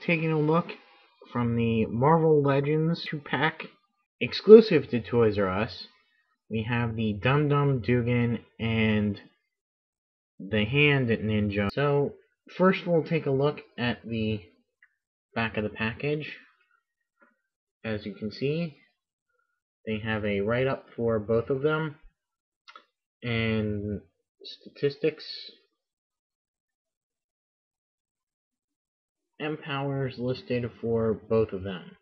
taking a look from the Marvel Legends 2-pack exclusive to Toys R Us. We have the Dum-Dum Dugan and the Hand Ninja. So first we'll take a look at the back of the package. As you can see, they have a write-up for both of them and statistics and powers listed for both of them.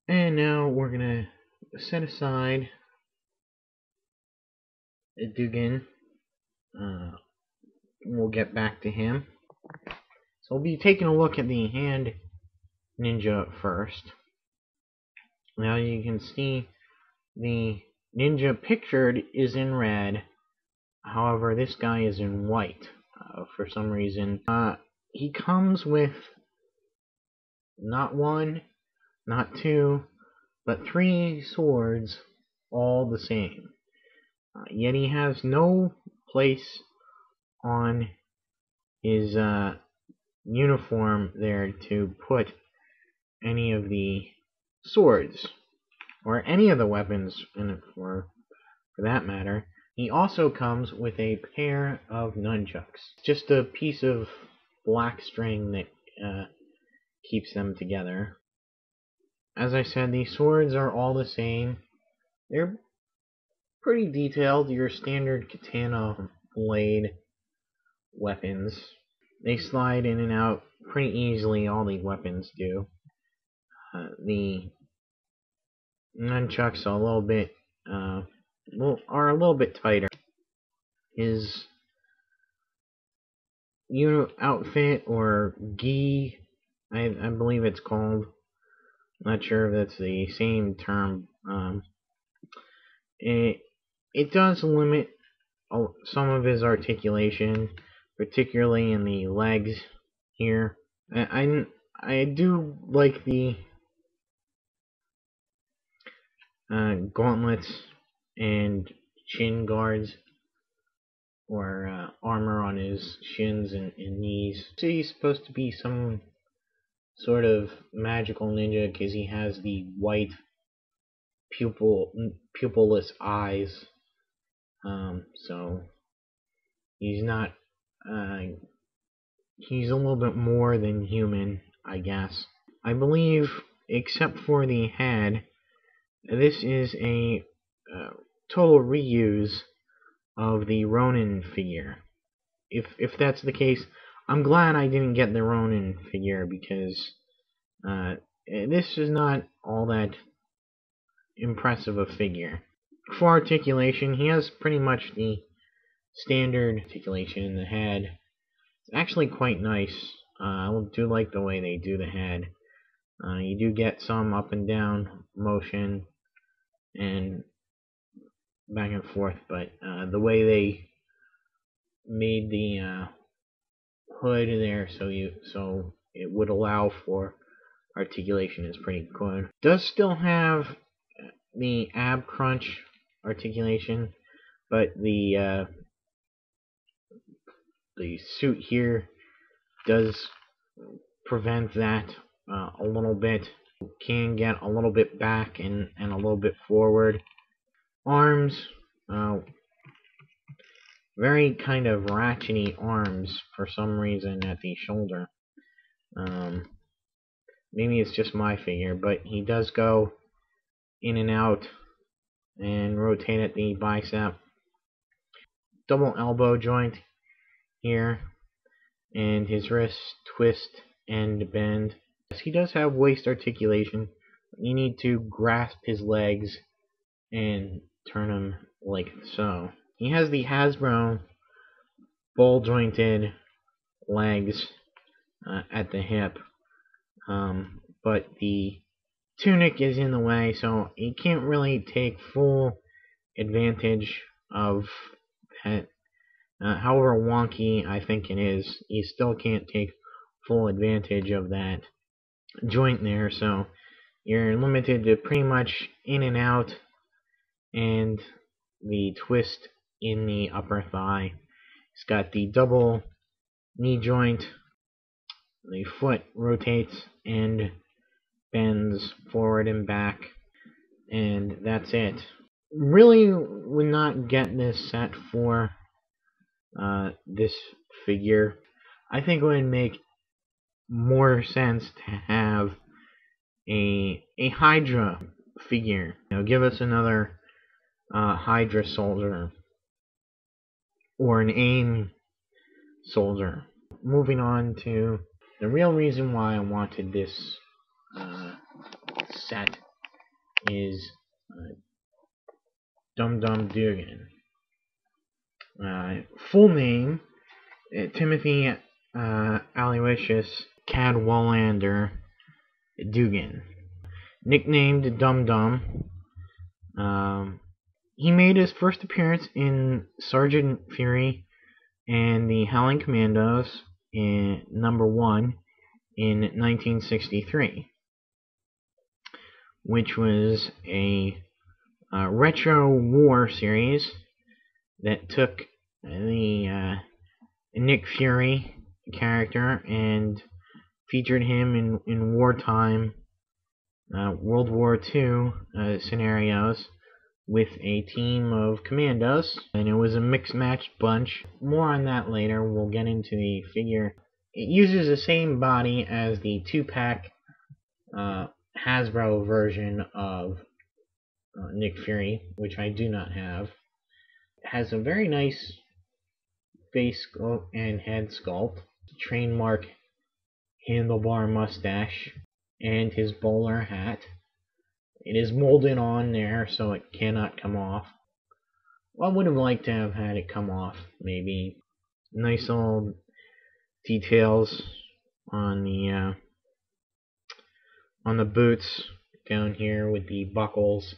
And now we're going to set aside Dugan. We'll get back to him. So we'll be taking a look at the Hand Ninja first. Now you can see the ninja pictured is in red. However, this guy is in white for some reason. He comes with not one, not two, but 3 swords, all the same. Yet he has no place on his uniform there to put any of the swords, or any of the weapons in it for that matter. He also comes with a pair of nunchucks. Just a piece of black string that keeps them together. As I said, these swords are all the same. They're pretty detailed, your standard katana blade weapons. They slide in and out pretty easily, all the weapons do. The nunchucks are a little bit tighter. His outfit, or gi, I believe it's called. Not sure if that's the same term. It does limit some of his articulation, particularly in the legs here. I do like the gauntlets and shin guards, or armor on his shins and knees. So he's supposed to be some sort of magical ninja because he has the white pupilless eyes. So he's not. He's a little bit more than human, I guess. I believe, except for the head, this is a total reuse of the Ronin figure. If that's the case, I'm glad I didn't get the Ronin figure, because this is not all that impressive a figure. For articulation, he has pretty much the standard articulation in the head. It's actually quite nice. I do like the way they do the head. You do get some up and down motion and back and forth, but the way they made the hood there so it would allow for articulation is pretty good. Does still have the ab crunch articulation, but the suit here does prevent that a little bit. Can get a little bit back and a little bit forward. Arms, very kind of ratchety arms for some reason at the shoulder. Maybe it's just my figure, but he does go in and out and rotate at the bicep. Double elbow joint here, and his wrists twist and bend. He does have waist articulation. You need to grasp his legs and turn him like so. He has the Hasbro ball jointed legs at the hip, but the tunic is in the way, so he can't really take full advantage of that. However wonky I think it is, you still can't take full advantage of that joint there, so you're limited to pretty much in and out and the twist in the upper thigh. It's got the double knee joint the foot rotates and bends forward and back, and that's it. Really would not get this set for this figure. I think it would make more sense to have a Hydra figure. Give us another Hydra soldier or an AIM soldier. Moving on to the real reason why I wanted this set is Dum-Dum Dugan. Full name, Timothy Aloysius Cadwallander Dugan. Nicknamed Dum-Dum. He made his first appearance in Sergeant Fury and the Howling Commandos in #1 in 1963, which was a retro war series that took the Nick Fury character and featured him in wartime World War II scenarios with a team of commandos, and it was a mixed-matched bunch. More on that later. We'll get into the figure. It uses the same body as the 2-pack Hasbro version of Nick Fury, which I do not have. It has a very nice face sculpt and head sculpt, trademark handlebar mustache, and his bowler hat. It is molded on there, so it cannot come off. Well, I would have liked to have had it come off, maybe. Nice little details on the boots down here with the buckles.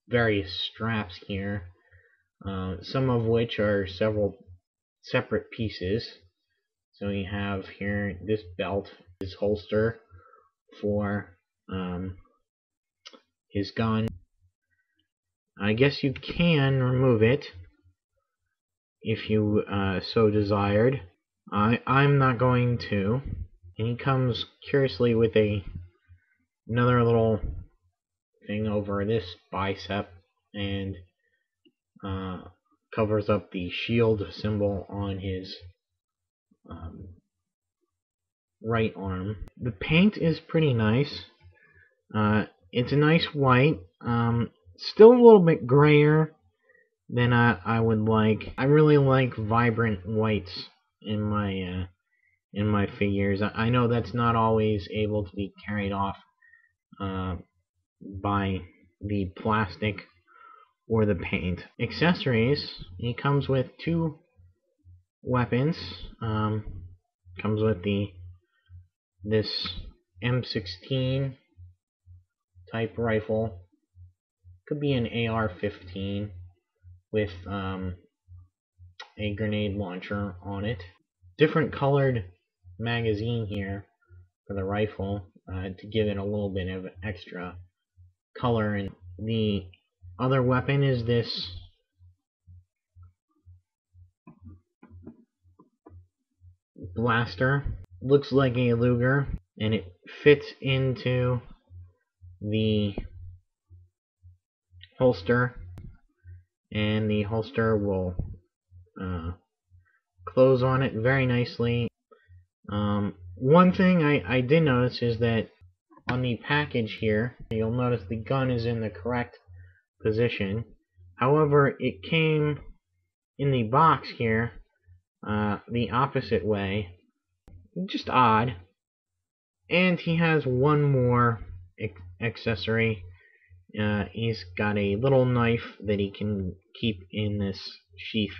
Various straps here, some of which are several separate pieces. So you have here this belt, this holster for his gun. I guess you can remove it if you so desired. I'm not going to. And he comes curiously with another little thing over this bicep, and covers up the shield symbol on his right arm. The paint is pretty nice. It's a nice white. Still a little bit grayer than I would like. I really like vibrant whites in my figures. I know that's not always able to be carried off by the plastic or the paint. Accessories, he comes with 2 weapons. Comes with this M16 type rifle. Could be an AR-15 with a grenade launcher on it. Different colored magazine here for the rifle to give it a little bit of extra color. And the other weapon is this blaster. Looks like a Luger, and it fits into the holster, and the holster will close on it very nicely. One thing I did notice is that on the package here, you'll notice the gun is in the correct position. However, it came in the box here the opposite way. Just odd. And he has one more accessory. He's got a little knife that he can keep in this sheath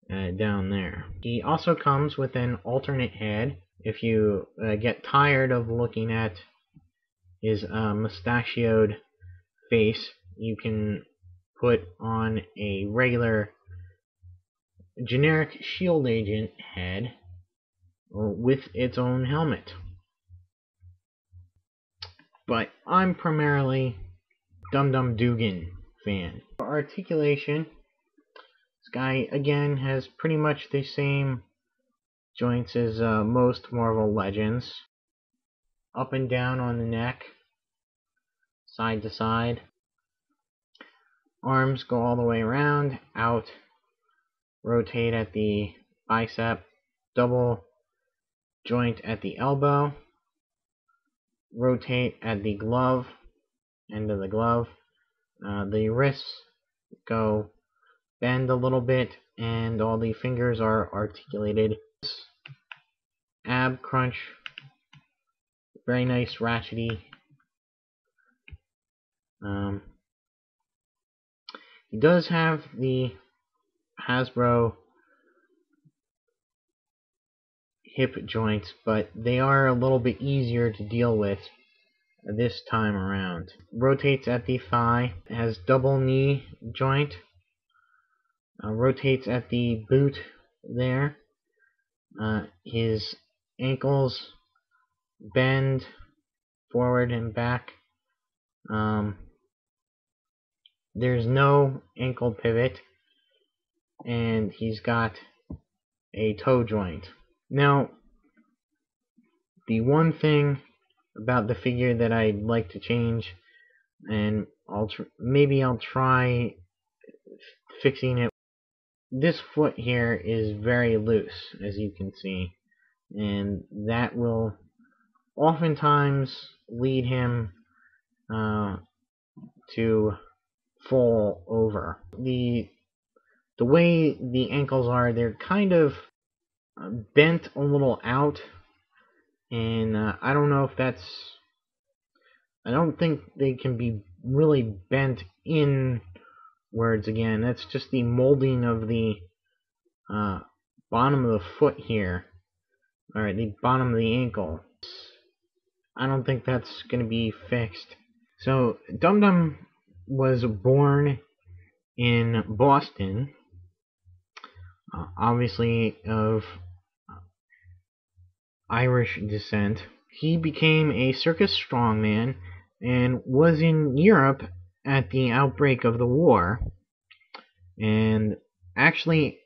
down there. He also comes with an alternate head. If you get tired of looking at his mustachioed face, you can put on a regular generic S.H.I.E.L.D. agent head with its own helmet. But I'm primarily Dum-Dum Dugan fan. For articulation, this guy again has pretty much the same joints as most Marvel Legends. Up and down on the neck, side to side. Arms go all the way around, out, rotate at the bicep, double joint at the elbow, rotate at the glove, end of the glove. The wrists go bend a little bit, and all the fingers are articulated. Ab crunch, very nice, ratchety. He does have the Hasbro hip joints, but they are a little bit easier to deal with this time around. Rotates at the thigh, has double knee joint, rotates at the boot there. His ankles bend forward and back. There's no ankle pivot, and he's got a toe joint. Now, the one thing about the figure that I'd like to change, and maybe I'll try fixing it. This foot here is very loose, as you can see, and that will oftentimes lead him to fall over. The way the ankles are, they're kind of bent a little out, and I don't know if that's... I don't think they can be really bent inwards again. That's just the molding of the bottom of the foot here. Alright, the bottom of the ankle. I don't think that's going to be fixed. So, Dum-Dum was born in Boston, obviously of Irish descent. He became a circus strongman and was in Europe at the outbreak of the war, and actually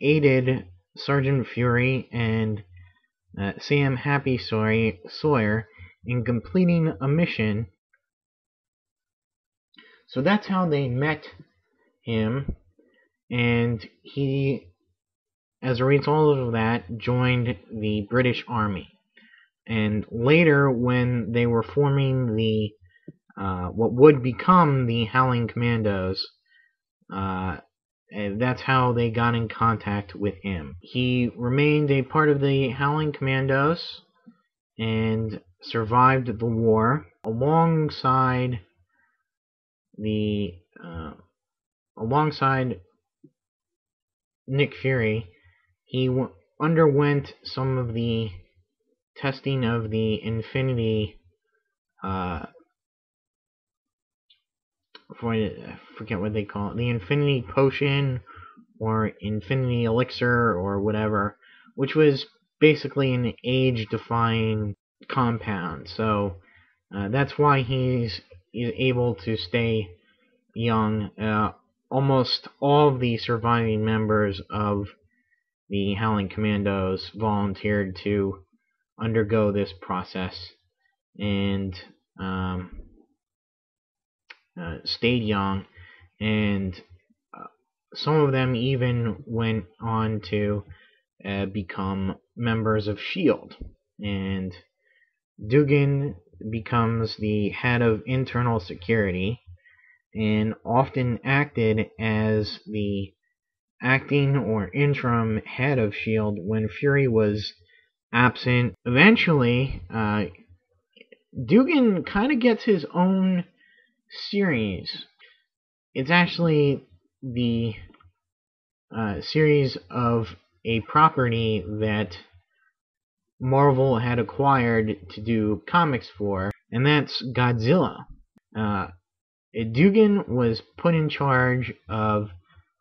aided Sergeant Fury and Sam Happy Sawyer in completing a mission. So that's how they met him, and he, as a result of that, joined the British Army. And later, when they were forming the what would become the Howling Commandos, and that's how they got in contact with him. He remained a part of the Howling Commandos and survived the war alongside Nick Fury. He underwent some of the testing of the Infinity I forget what they call it, the Infinity Potion or Infinity Elixir or whatever, which was basically an age-defying compound. So that's why he's able to stay young. Almost all of the surviving members of the Howling Commandos volunteered to undergo this process and stayed young, and some of them even went on to become members of S.H.I.E.L.D. And Dugan becomes the head of internal security and often acted as the acting or interim head of S.H.I.E.L.D. when Fury was absent. Eventually, Dugan kind of gets his own series. It's actually the series of a property that Marvel had acquired to do comics for, and that's Godzilla. Dugan was put in charge of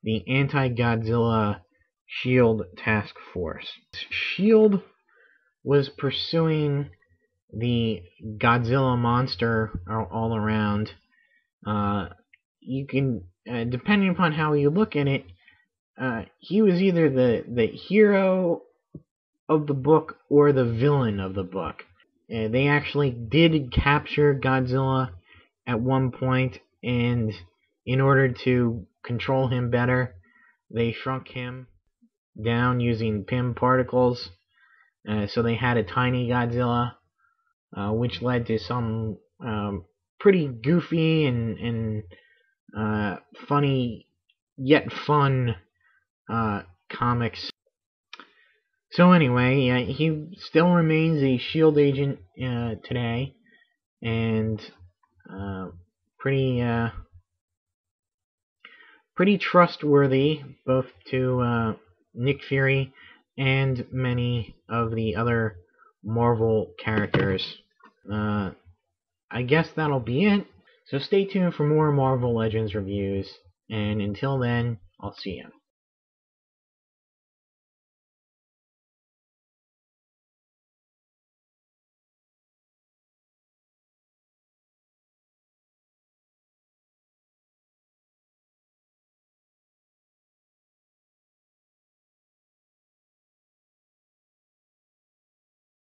the anti-Godzilla S.H.I.E.L.D. task force. S.H.I.E.L.D. was pursuing the Godzilla monster all around. You can, depending upon how you look at it, he was either the hero of the book or the villain of the book. They actually did capture Godzilla at one point, and in order to control him better, they shrunk him down using Pym particles. So they had a tiny Godzilla, which led to some pretty goofy and funny yet fun comics. So anyway, he still remains a S.H.I.E.L.D. agent today, and pretty pretty trustworthy, both to Nick Fury and many of the other Marvel characters. I guess that'll be it. So stay tuned for more Marvel Legends reviews, and until then, I'll see you.